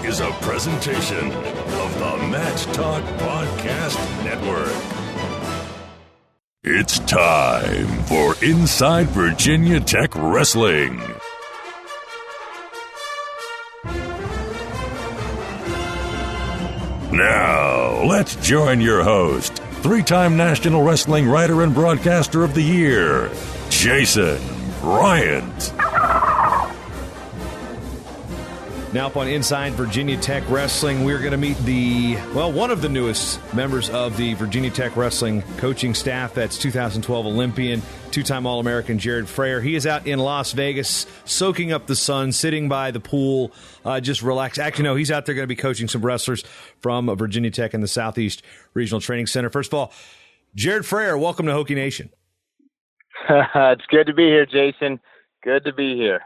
is a presentation of the Match Talk Podcast Network. It's time for Inside Virginia Tech Wrestling. Now, let's join your host, three-time National Wrestling Writer and Broadcaster of the Year, Jason Bryant. Now up on Inside Virginia Tech Wrestling, we're going to meet one of the newest members of the Virginia Tech Wrestling coaching staff. That's 2012 Olympian, two-time All-American Jared Frayer. He is out in Las Vegas, soaking up the sun, sitting by the pool, just relaxed. Actually, no, he's out there going to be coaching some wrestlers from Virginia Tech in the Southeast Regional Training Center. First of all, Jared Frayer, welcome to Hokie Nation. It's good to be here, Jason. Good to be here.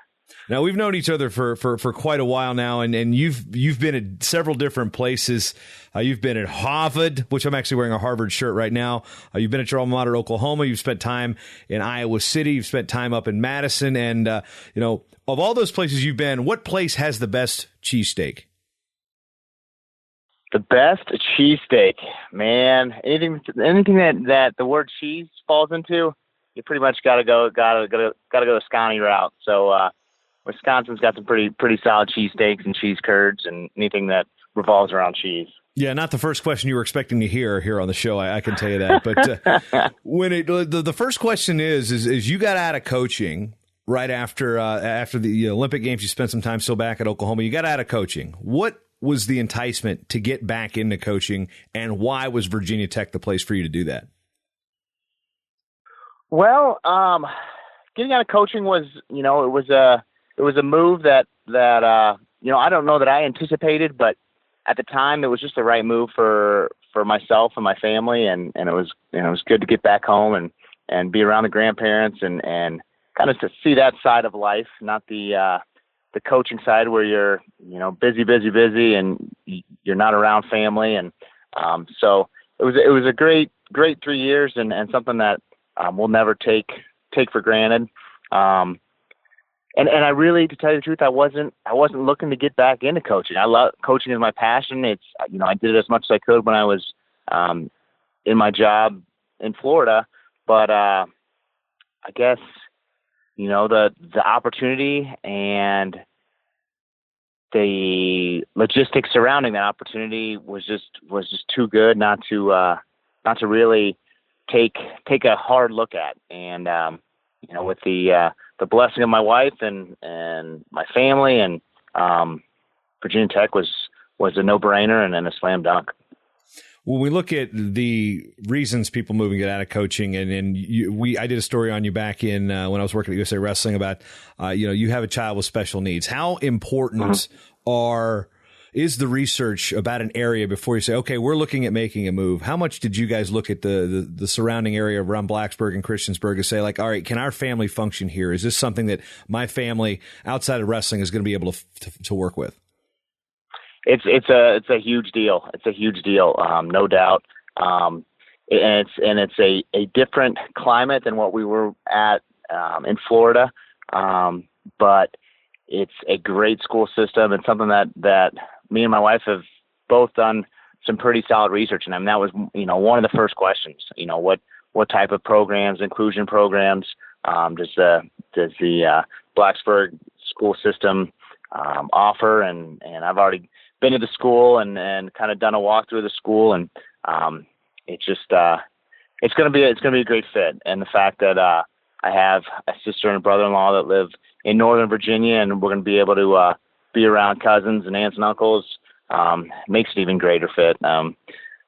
Now, we've known each other for quite a while now, and you've been at several different places. You've been at Harvard, which I'm actually wearing a Harvard shirt right now. You've been at your alma mater, Oklahoma. You've spent time in Iowa City. You've spent time up in Madison. And, of all those places you've been, what place has the best cheesesteak? The best cheesesteak, man. Anything that the word cheese falls into, you pretty much gotta go the Scotty route. So, Wisconsin's got some pretty solid cheesesteaks and cheese curds and anything that revolves around cheese. Yeah, not the first question you were expecting to hear here on the show. I can tell you that. But the first question is you got out of coaching right after the Olympic Games. You spent some time still back at Oklahoma. You got out of coaching. What was the enticement to get back into coaching, and why was Virginia Tech the place for you to do that? Well, getting out of coaching was, it was a move that I don't know that I anticipated, but at the time it was just the right move for myself and my family, and it was good to get back home and be around the grandparents and kind of to see that side of life, not the coaching side where you're busy and you're not around family, and so it was a great 3 years and something that we'll never take for granted. And I really, to tell you the truth, I wasn't looking to get back into coaching. I love coaching is my passion. It's, I did it as much as I could when I was in my job in Florida, but I guess, the opportunity and the logistics surrounding that opportunity was just too good not to really take a hard look at. And with the blessing of my wife and my family, and Virginia Tech was a no-brainer and a slam dunk. When we look at the reasons people moving get out of coaching, I did a story on you back in when I was working at USA Wrestling about you have a child with special needs. How important is the research about an area before you say, okay, we're looking at making a move? How much did you guys look at the surrounding area around Blacksburg and Christiansburg to say, like, all right, can our family function here? Is this something that my family outside of wrestling is going to be able to work with? It's a huge deal. It's a huge deal, no doubt. And it's a different climate than what we were at in Florida, but it's a great school system and something that me and my wife have both done some pretty solid research. And I mean, that was, one of the first questions, what type of programs, inclusion programs, does the Blacksburg school system offer? And I've already been to the school and kind of done a walkthrough of the school, and it's going to be a great fit. And the fact that I have a sister and a brother-in-law that live in Northern Virginia, and we're going to be able to be around cousins and aunts and uncles, makes it even greater fit.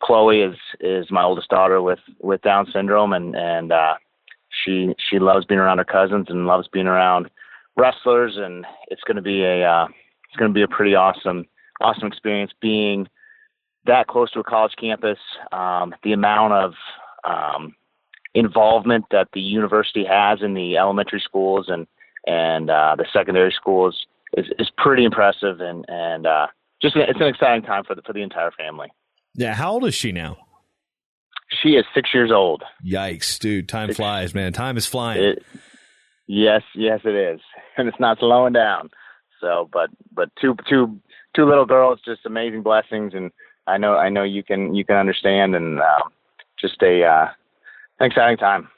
Chloe is my oldest daughter with Down syndrome, and she loves being around her cousins and loves being around wrestlers, and it's going to be a pretty awesome experience being that close to a college campus. The amount of involvement that the university has in the elementary schools and the secondary schools is pretty impressive, and just it's an exciting time for the entire family. Yeah, how old is she now? She is 6 years old. Yikes, dude! Time flies, man. Time is flying. Yes, it is, and it's not slowing down. So, but two little girls, just amazing blessings. And I know you can understand, and just an exciting time.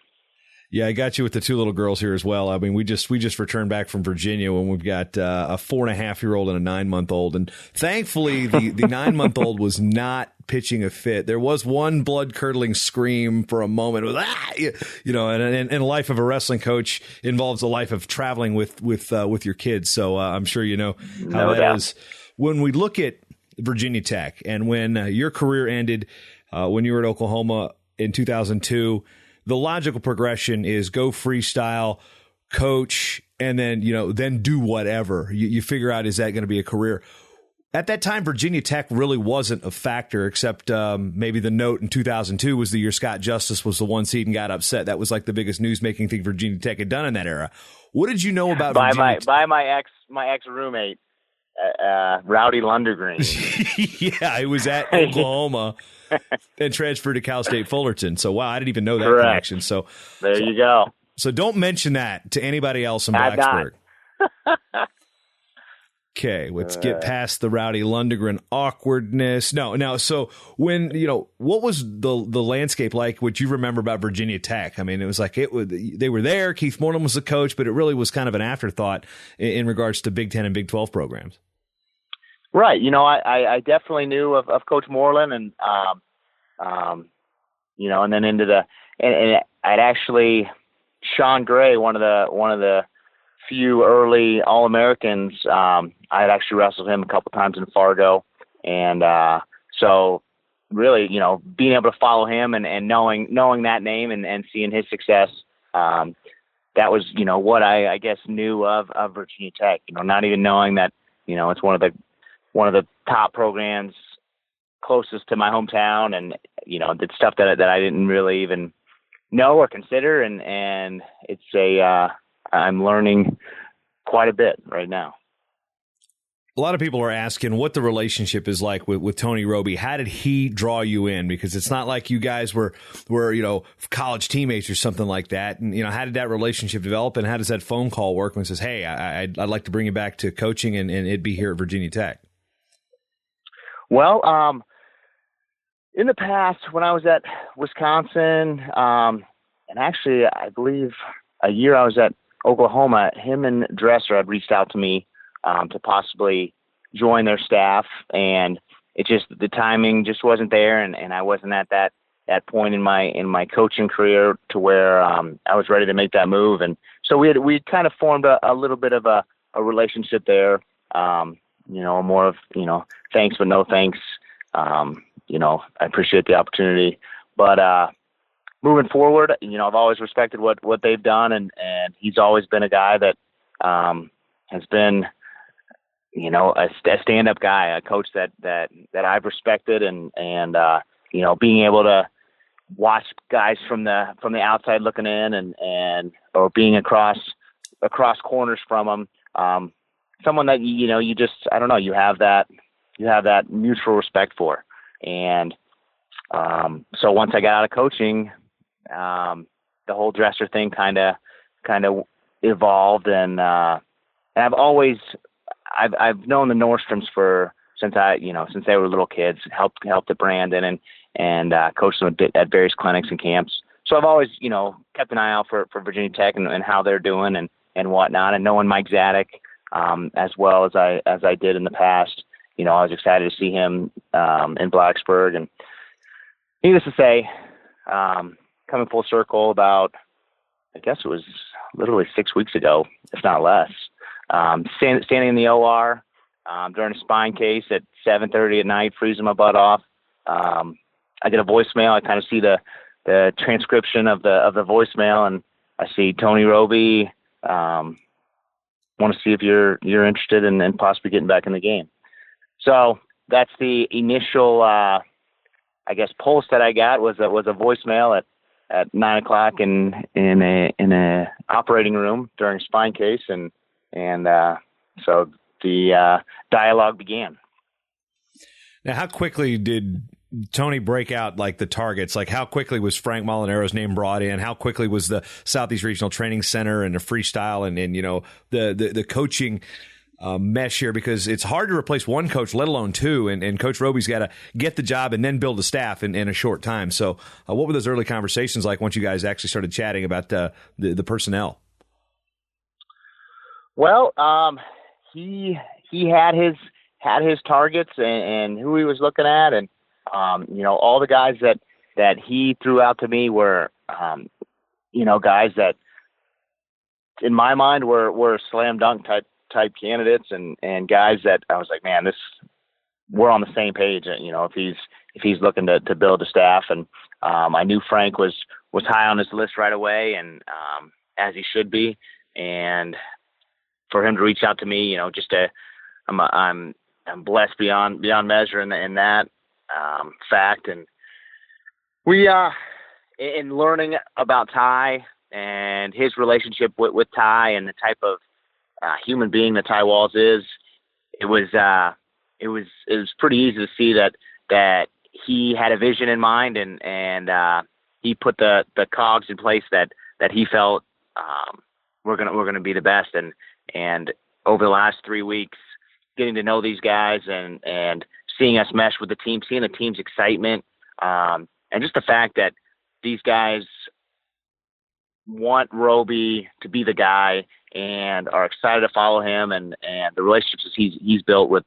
Yeah, I got you with the two little girls here as well. I mean, we just returned back from Virginia when we've got a 4.5-year-old and a 9-month-old, and thankfully the 9-month-old was not pitching a fit. There was one blood curdling scream for a moment. It was, and a life of a wrestling coach involves a life of traveling with your kids. So I'm sure you know how that is. When we look at Virginia Tech and when your career ended, when you were at Oklahoma in 2002. The logical progression is go freestyle, coach, and then do whatever. You figure out, is that going to be a career? At that time, Virginia Tech really wasn't a factor, except maybe the note in 2002 was the year Scott Justice was the 1 seed and got upset. That was like the biggest news-making thing Virginia Tech had done in that era. What did you know about Virginia Tech? By my ex roommate, Rowdy Lundergreen. Yeah, it was at Oklahoma. And transferred to Cal State Fullerton. So, wow, I didn't even know that connection. So there you go. So don't mention that to anybody else in Blacksburg. Okay, let's get past the Rowdy Lundgren awkwardness. No. So when, what was the landscape like, what you remember about Virginia Tech? I mean, it was like they were there. Keith Moreland was the coach, but it really was kind of an afterthought in regards to Big Ten and Big 12 programs. Right. I definitely knew of Coach Moreland, and and then and I'd actually, Sean Gray, one of the few early All-Americans, I had actually wrestled him a couple times in Fargo. And so really, being able to follow him and knowing that name and seeing his success, that was, what I guess knew of Virginia Tech, not even knowing that, it's one of the top programs closest to my hometown, and the stuff that I didn't really even know or consider, and it's I'm learning quite a bit right now. A lot of people are asking what the relationship is like with Tony Roby. How did he draw you in? Because it's not like you guys were college teammates or something like that. And how did that relationship develop? And how does that phone call work when it says, "Hey, I'd like to bring you back to coaching, and it'd be here at Virginia Tech"? Well, in the past, when I was at Wisconsin, and actually, I believe a year I was at Oklahoma, him and Dresser had reached out to me to possibly join their staff, and the timing just wasn't there, and I wasn't at that point in my coaching career to where I was ready to make that move, and so we kind of formed a little bit of a relationship there. More of, thanks, but no thanks. I appreciate the opportunity, but, moving forward, I've always respected what they've done, and he's always been a guy that, has been, a stand-up guy, a coach that I've respected, and being able to watch guys from the outside looking in or being across corners from them, someone that you just, I don't know, you have that mutual respect for. And so once I got out of coaching, the whole Dresser thing kind of evolved, and I've known the Nordstroms since they were little kids, helped the brand and coached them at various clinics and camps. So I've always kept an eye out for Virginia Tech and how they're doing and whatnot, and knowing Mike Zadek as well as I did in the past. I was excited to see him in Blacksburg, and needless to say, coming full circle about, I guess it was literally 6 weeks ago, if not less, standing in the OR during a spine case at 7:30 at night, freezing my butt off. I get a voicemail. I kind of see the transcription of the voicemail, and I see Tony Roby. Want to see if you're interested in possibly getting back in the game. So that's the initial, I guess, pulse that I got was a voicemail at 9 o'clock in a operating room during a spine case, and so the dialogue began. Now, how quickly did Tony break out like the targets? Like, how quickly was Frank Molinaro's name brought in? How quickly was the Southeast Regional Training Center and the Freestyle and the coaching mesh here, because it's hard to replace one coach, let alone two. And Coach Roby's got to get the job and then build a staff in a short time. So what were those early conversations like once you guys actually started chatting about the personnel? Well, he had his targets and who he was looking at, and all the guys that he threw out to me were guys that in my mind were slam dunk type candidates and guys that I was like, man, we're on the same page. If he's looking to build a staff, and I knew Frank was high on his list right away, and as he should be, and for him to reach out to me, I'm blessed beyond measure in that fact. And we in learning about Ty and his relationship with Ty and the type of human being that Ty Walls is, it was pretty easy to see that he had a vision in mind, and he put the cogs in place that he felt we're gonna be the best. And over the last 3 weeks, getting to know these guys and seeing us mesh with the team, seeing the team's excitement, and just the fact that these guys want Roby to be the guy and are excited to follow him, and the relationships he's built with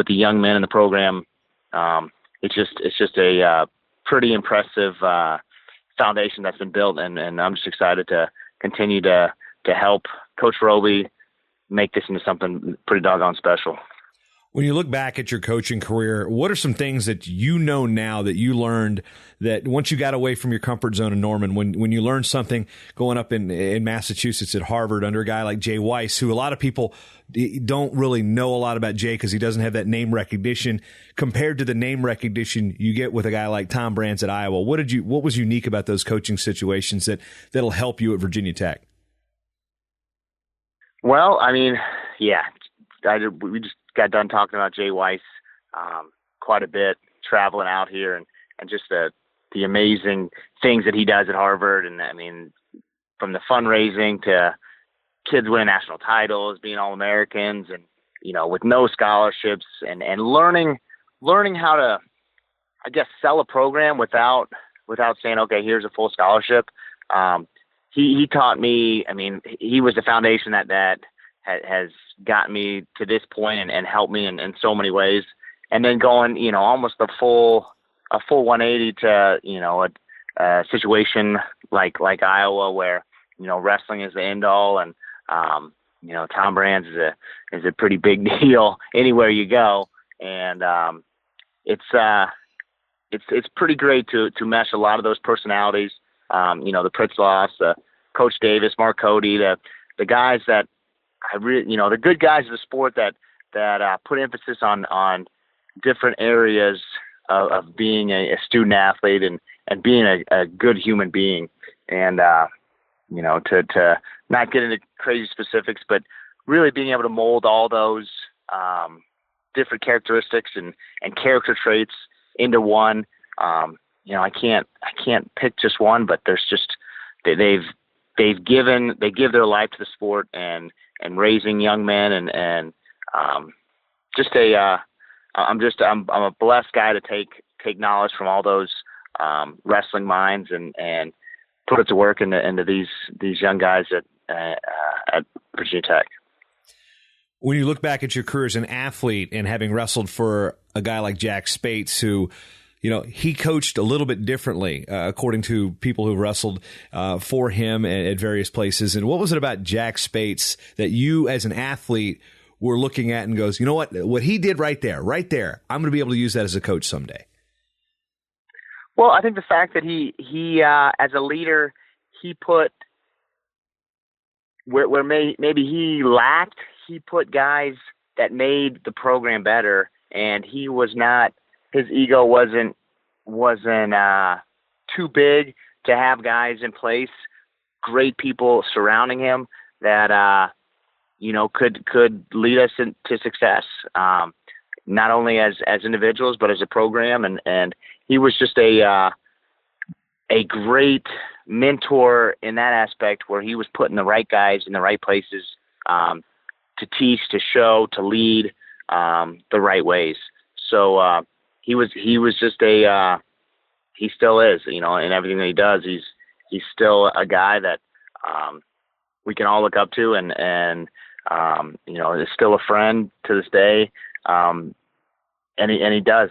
the young men in the program. It's just a pretty impressive foundation that's been built, and I'm just excited to continue to help Coach Roby make this into something pretty doggone special. When you look back at your coaching career, what are some things that you know now that you learned that once you got away from your comfort zone in Norman, when you learned something going up in Massachusetts at Harvard under a guy like Jay Weiss, who a lot of people don't really know a lot about Jay because he doesn't have that name recognition compared to the name recognition you get with a guy like Tom Brands at Iowa? What was unique about those coaching situations that'll help you at Virginia Tech? Well, I mean, yeah, we just got done talking about Jay Weiss quite a bit, traveling out here, and just the amazing things that he does at Harvard. And I mean, from the fundraising to kids winning national titles, being All-Americans, and with no scholarships, and learning how to, I guess, sell a program without saying, okay, here's a full scholarship. He taught me. I mean, he was the foundation that has gotten me to this point and helped me in so many ways. And then going, almost a full 180 to, a situation like Iowa where, wrestling is the end all. And, Tom Brands is a pretty big deal anywhere you go. And, it's pretty great to mesh a lot of those personalities. The Pritzloffs, Coach Davis, Mark Cody, the guys that I really, the good guys of the sport that put emphasis on different areas of being a student athlete and being a good human being. And, to not get into crazy specifics, but really being able to mold all those different characteristics and character traits into one. I can't pick just one, but there's just they give their life to the sport and raising young men and I'm a blessed guy to take knowledge from all those wrestling minds and put it to work into these young guys at Virginia Tech. When you look back at your career as an athlete and having wrestled for a guy like Jack Speights, who he coached a little bit differently, according to people who wrestled for him at various places. And what was it about Jack Speights that you as an athlete were looking at and goes, you know what he did right there, I'm going to be able to use that as a coach someday? Well, I think the fact that he as a leader, he put where maybe he lacked, he put guys that made the program better, and he was not. His ego wasn't too big to have guys in place, great people surrounding him that could lead us to success, not only as individuals but as a program. And he was just a great mentor in that aspect, where he was putting the right guys in the right places teach, to show, to lead the right ways. So he was just he still is, in everything that he does. He's still a guy that we can all look up to, and is still a friend to this day. And he does.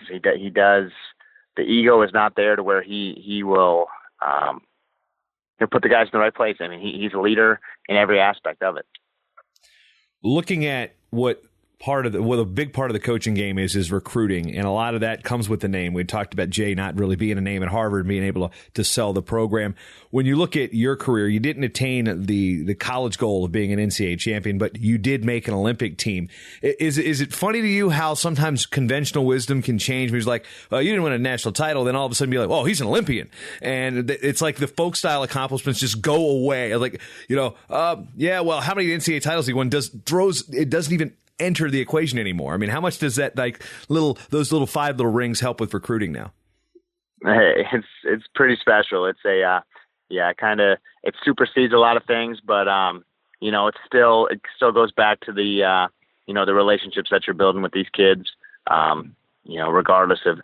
The ego is not there to where he will he'll put the guys in the right place. I mean, he's a leader in every aspect of it. Looking at what a big part of the coaching game is recruiting, and a lot of that comes with the name. We talked about Jay not really being a name at Harvard, being able to sell the program. When you look at your career, you didn't attain the college goal of being an NCAA champion, but you did make an Olympic team. Is it funny to you how sometimes conventional wisdom can change? It's like, you didn't win a national title, then all of a sudden be like, oh, he's an Olympian. And it's like the folk style accomplishments just go away. Like, yeah, well, how many NCAA titles he won it doesn't even enter the equation anymore. I mean, how much does that those little 5 little rings help with recruiting now? Hey, it's pretty special. It's it supersedes a lot of things, but it still goes back to the the relationships that you're building with these kids, regardless of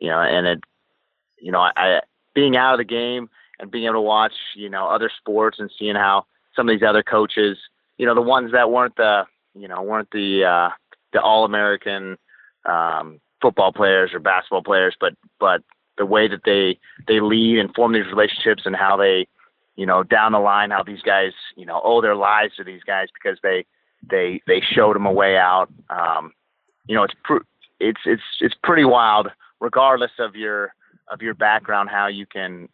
I being out of the game and being able to watch other sports and seeing how some of these other coaches, the ones that weren't the All-American football players or basketball players, but the way that they lead and form these relationships, and how they, down the line, how these guys, owe their lives to these guys because they showed them a way out. It's pretty wild, regardless of your background, how you can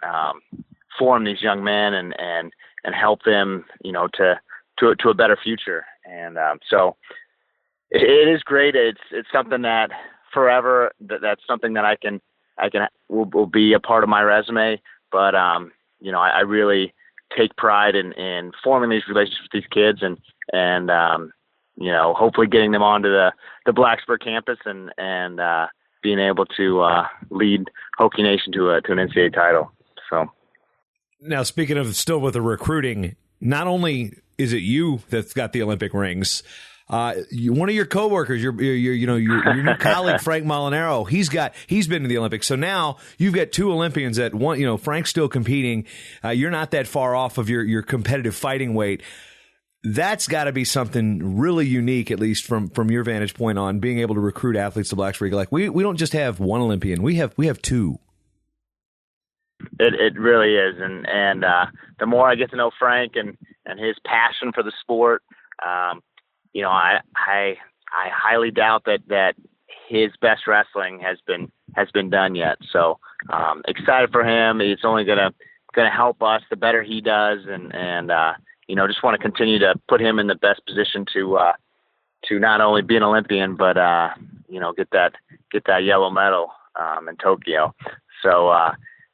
form these young men and help them, to a better future. And so it is great. It's something that forever, that's something that will be a part of my resume. But, I really take pride in forming these relationships with these kids and hopefully getting them onto the Blacksburg campus and being able to lead Hokie Nation to an NCAA title. So now, speaking of still with the recruiting, not only is it you that's got the Olympic rings, one of your coworkers, your new colleague Frank Molinaro, he's been to the Olympics. So now you've got 2 Olympians that one. Frank's still competing. You're not that far off of your competitive fighting weight. That's got to be something really unique, at least from your vantage point on being able to recruit athletes to Blacksburg. Like we don't just have one Olympian, we have 2. It really is, and the more I get to know Frank and his passion for the sport, I highly doubt that his best wrestling has been done yet. So excited for him. It's only gonna help us the better he does, and just want to continue to put him in the best position to not only be an Olympian but get that yellow medal in Tokyo. So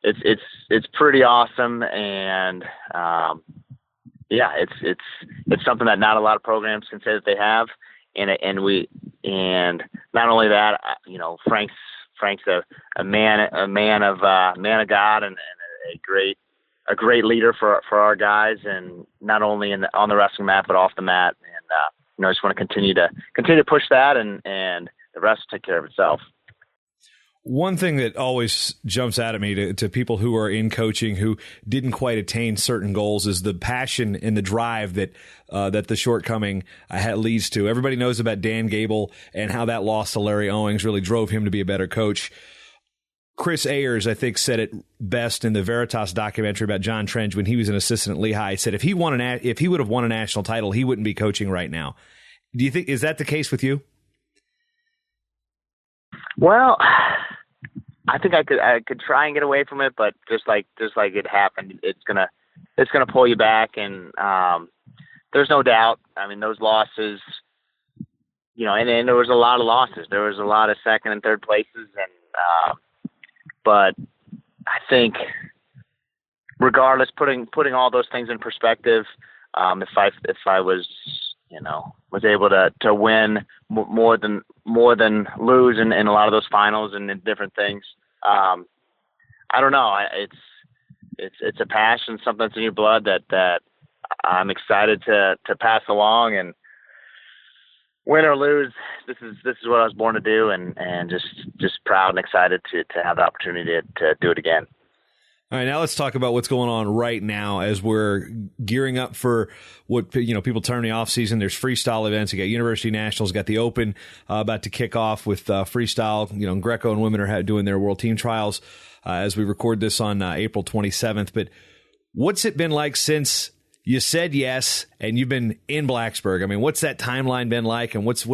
it's pretty awesome, and it's something that not a lot of programs can say that they have, and not only that, Frank's a man of God and a great leader for our guys, and not only on the wrestling mat but off the mat, and I just want to continue to push that, and the rest will take care of itself. One thing that always jumps out at me to people who are in coaching who didn't quite attain certain goals is the passion and the drive that the shortcoming leads to. Everybody knows about Dan Gable and how that loss to Larry Owings really drove him to be a better coach. Chris Ayers, I think, said it best in the Veritas documentary about John Trench when he was an assistant at Lehigh. He said if he would have won a national title, he wouldn't be coaching right now. Do you think is that the case with you? Well, I think I could try and get away from it, but just like it happened, it's gonna pull you back, and there's no doubt. I mean, those losses, and there was a lot of losses. There was a lot of second and third places, and but I think, regardless, putting all those things in perspective, if I was was able to win more than lose in a lot of those finals and in different things. I don't know. It's a passion, something that's in your blood that I'm excited to pass along. And win or lose, this is what I was born to do, and just proud and excited to have the opportunity to do it again. All right, now let's talk about what's going on right now as we're gearing up for what people term the off season. There's freestyle events. You got University Nationals, got the Open about to kick off with freestyle. Greco and women are doing their world team trials as we record this on April 27th. But what's it been like since you said yes and you've been in Blacksburg? I mean, what's that timeline been like, and what's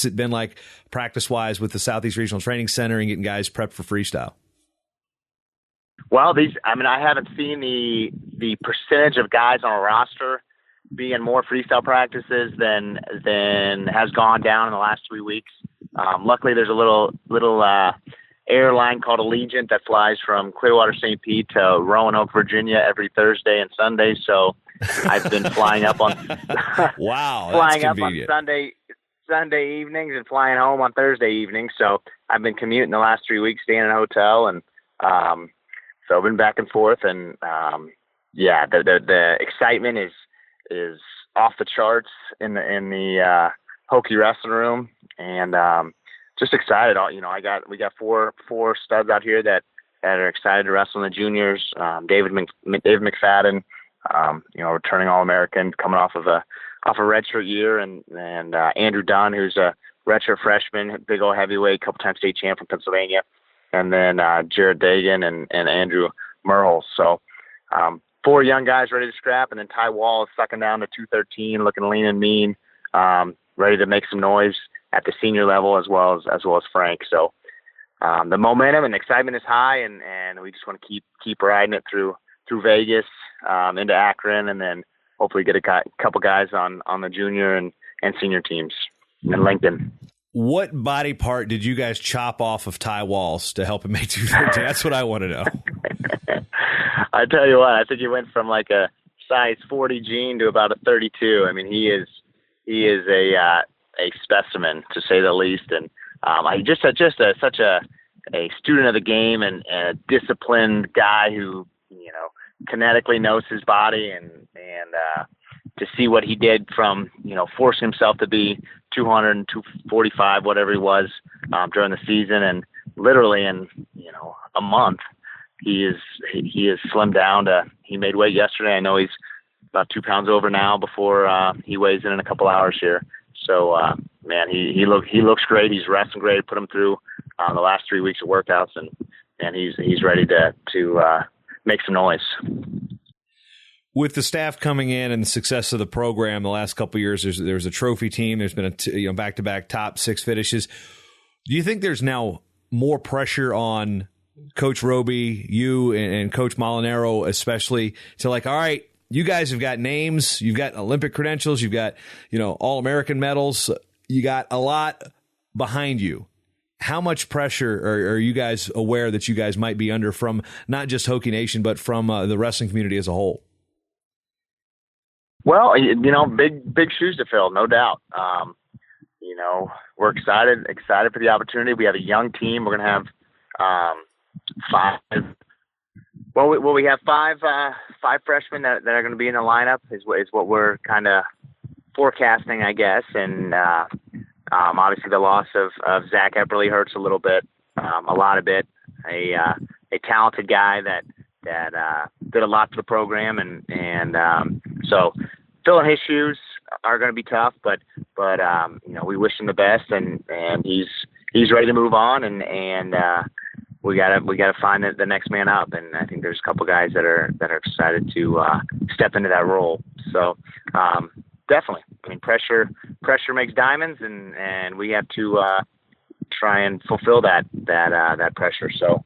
it been like practice wise with the Southeast Regional Training Center and getting guys prepped for freestyle? Well, I haven't seen the percentage of guys on a roster be in more freestyle practices than has gone down in the last 3 weeks. Luckily, there's a little airline called Allegiant that flies from Clearwater, St. Pete to Roanoke, Virginia every Thursday and Sunday. So I've been flying up on flying up on Sunday evenings and flying home on Thursday evenings. So I've been commuting the last 3 weeks, staying in a hotel, and so I've been back and forth, and the excitement is off the charts in the Hokie wrestling room, and just excited. We got four studs out here that are excited to wrestle in the juniors. David McFadden, returning All-American, coming off a redshirt year, and Andrew Dunn, who's a redshirt freshman, big old heavyweight, couple-time state champ from Pennsylvania. And then Jared Dagan and Andrew Merle. So 4 young guys ready to scrap, and then Ty Wall is sucking down to 213, looking lean and mean, ready to make some noise at the senior level as well as Frank. So the momentum and excitement is high, and we just want to keep riding it through Vegas, into Akron, and then hopefully get a couple guys on the junior and senior teams in Lincoln. What body part did you guys chop off of Ty Walls to help him make 213? That's what I want to know. I tell you what, I think he went from like a size 40 jean to about a 32. I mean, he is a specimen, to say the least, and I just such a student of the game and a disciplined guy who kinetically knows his body, and to see what he did from forcing himself to be 200 and 245, whatever he was, during the season, and literally in a month he is slimmed down to, he made weight yesterday. I know he's about 2 pounds over now before he weighs in a couple hours here. So man, he looks great. He's wrestling great. Put him through the last 3 weeks of workouts, and he's ready to make some noise. With the staff coming in and the success of the program the last couple of years, there's a trophy team. There's been a back-to-back top 6 finishes. Do you think there's now more pressure on Coach Roby, you, and Coach Molinaro especially, to all right, you guys have got names, you've got Olympic credentials, you've got All-American medals, you got a lot behind you. How much pressure are you guys aware that you guys might be under from not just Hokie Nation, but from the wrestling community as a whole? Well, big shoes to fill, no doubt. We're excited for the opportunity. We have a young team. We're going to have 5. Well, we have five freshmen that are going to be in the lineup is what we're kind of forecasting, I guess. And obviously the loss of Zach Epperly hurts a little bit, a lot of it. A talented guy that did a lot for the program, and so filling his shoes are going to be tough, but we wish him the best, and he's ready to move on, and we gotta find the next man up, and I think there's a couple guys that are excited to step into that role. So definitely, pressure makes diamonds, and we have to try and fulfill that pressure. So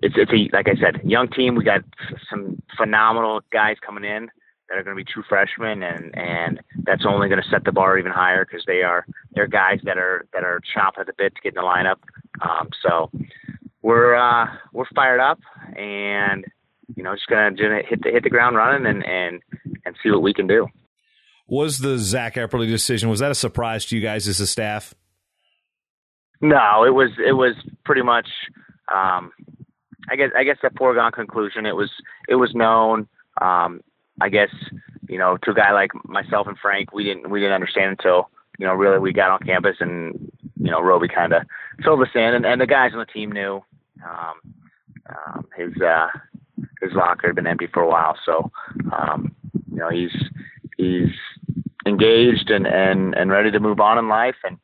it's like I said, young team. We got some phenomenal guys coming in that are going to be true freshmen, and that's only going to set the bar even higher because they're guys that are chomping at the bit to get in the lineup. So we're fired up, and just gonna hit the ground running and see what we can do. Was the Zach Epperly decision, was that a surprise to you guys as a staff? No, it was pretty much I guess a foregone conclusion. It was known. I guess, to a guy like myself and Frank, we didn't understand until, really we got on campus and, Roby kind of filled us in, and the guys on the team knew. His locker had been empty for a while, so he's engaged and ready to move on in life, and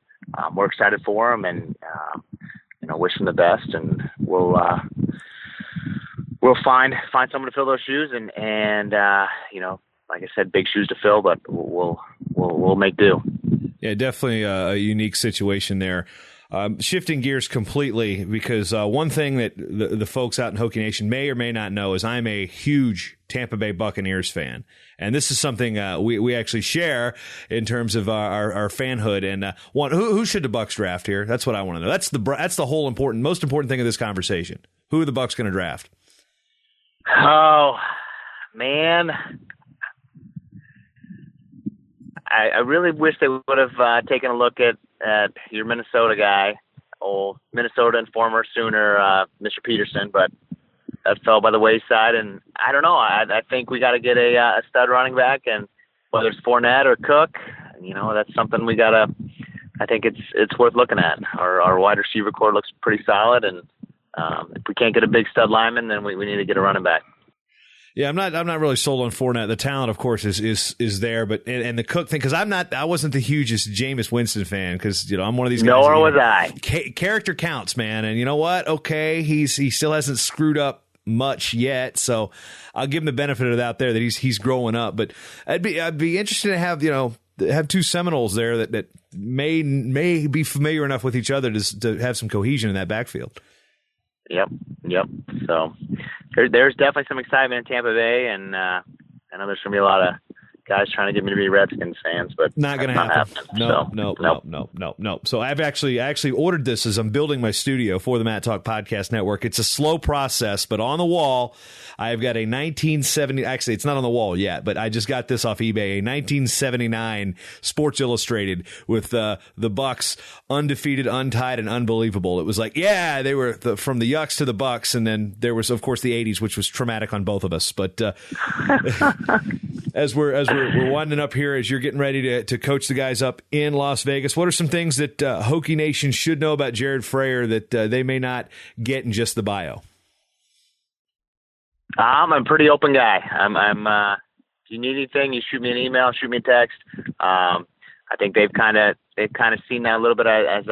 we're excited for him, and wish him the best, and we'll find someone to fill those shoes, and like I said, big shoes to fill, but we'll make do. Yeah, definitely a unique situation there. Shifting gears completely, because one thing that the folks out in Hokie Nation may or may not know is I'm a huge Tampa Bay Buccaneers fan. And this is something we actually share in terms of our fanhood. And who should the Bucs draft here? That's what I want to know. That's the whole most important thing of this conversation. Who are the Bucs going to draft? Oh, man. I really wish they would have taken a look at your Minnesota guy, old Minnesota and former Sooner, Mr. Peterson, but that fell by the wayside. And I don't know. I think we got to get a stud running back, and whether it's Fournette or Cook, that's something we got to. I think it's worth looking at. Our wide receiver core looks pretty solid, and if we can't get a big stud lineman, then we need to get a running back. Yeah, I'm not really sold on Fournette. The talent, of course, is there, but and the Cook thing, because I wasn't the hugest Jameis Winston fan, because I'm one of these guys. Nor was I. Character counts, man, and you know what? Okay, he still hasn't screwed up much yet, so I'll give him the benefit of that there, that he's growing up. But I'd be interested to have two Seminoles there that may be familiar enough with each other to have some cohesion in that backfield. Yep. So there's definitely some excitement in Tampa Bay, and I know there's going to be a lot of guys trying to get me to be Redskins fans, but not going to happen. No. So I actually ordered this as I'm building my studio for the Matt Talk Podcast Network. It's a slow process, but on the wall, I've got a 1970. Actually, it's not on the wall yet, but I just got this off eBay. A 1979 Sports Illustrated with the Bucs undefeated, untied, and unbelievable. It was like, yeah, they were from the Yucks to the Bucs, and then there was, of course, the '80s, which was traumatic on both of us. But as we're winding up here, as you're getting ready to coach the guys up in Las Vegas, what are some things that Hokie Nation should know about Jared Frayer that they may not get in just the bio? I'm a pretty open guy. If you need anything, you shoot me an email, shoot me a text. I think they've kind of seen that a little bit as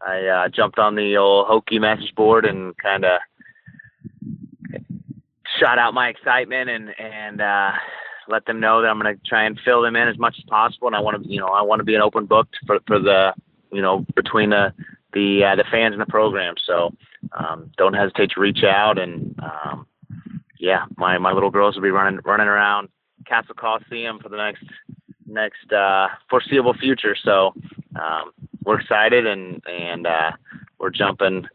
I jumped on the old Hokie message board and kind of shot out my excitement and let them know that I'm going to try and fill them in as much as possible. And I want to be an open book for the, between the fans and the program. So, don't hesitate to reach out. And, my little girls will be running around Castle Coliseum for the next foreseeable future. So, we're excited and we're jumping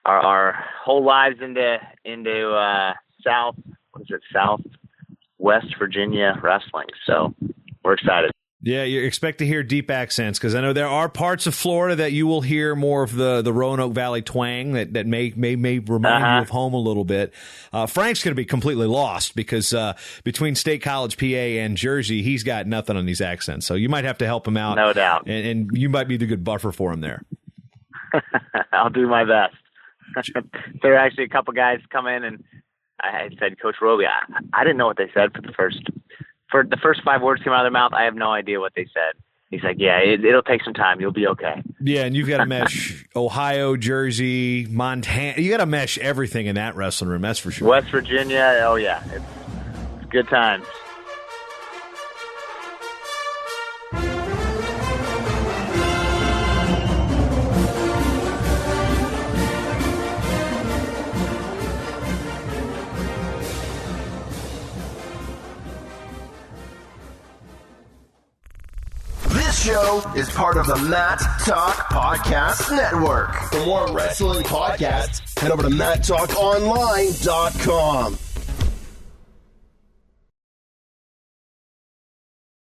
our whole lives into West Virginia wrestling. So we're excited. Yeah, you expect to hear deep accents, because I know there are parts of Florida that you will hear more of the Roanoke Valley twang that may remind you of home a little bit. Frank's going to be completely lost because between State College, PA, and Jersey, he's got nothing on these accents. So you might have to help him out. No doubt. And you might be the good buffer for him there. I'll do my best. There are actually a couple guys come in, and I said, Coach Roby, I didn't know what they said for the first 5 words came out of their mouth. I have no idea what they said. He's like, yeah, it'll take some time. You'll be okay. Yeah, and you've got to mesh Ohio, Jersey, Montana. You got to mesh everything in that wrestling room. That's for sure. West Virginia. Oh yeah, it's good times. Show is part of the Matt Talk Podcast Network. For more wrestling podcasts, head over to MattTalkOnline.com.